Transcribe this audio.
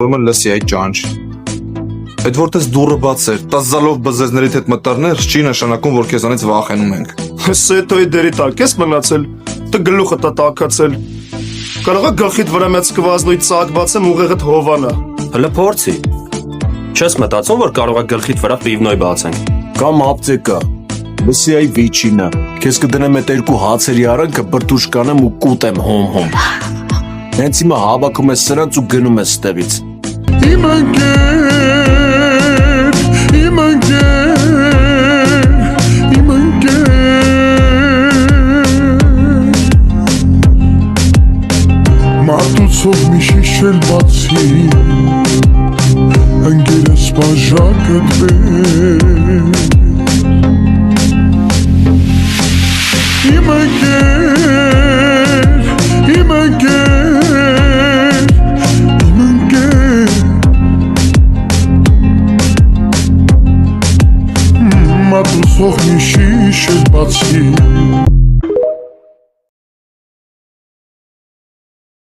Ուրեմն լսի այդ ճանճ։ Այդ որտես դուրը բաց էր, 10 զալով բզեզներից հետ մտարներ, չի նշանակում, որ քեզանից վախենում ենք։ Սետոյի դերի տակ ես մնացել, դե գլուխը տա տակացել։ Կարող է գլխիդ վրա մեծ կվազնույթ ծակ բացեմ ուղեղդ հովանա։ Հələ փորձի։ Չես մտածում, որ կարող է գլխիդ վրա պիվնոյ բացենք։ Կամ ապտեկա։ Լսի այ վիճինը։ Քեզ կդնեմ այդ երկու հացերի արանքը, բրդուշ կանեմ ու կուտեմ հոմ։ Հենց հիմա հավաքում ես սրանց ու գնում ես ստեղից։ Իմ ընկեր Մատուցով մի շիշել բացի Ընկերս բաժակը դվեր Իմ ընկեր Մատուցող մի շիշել բացի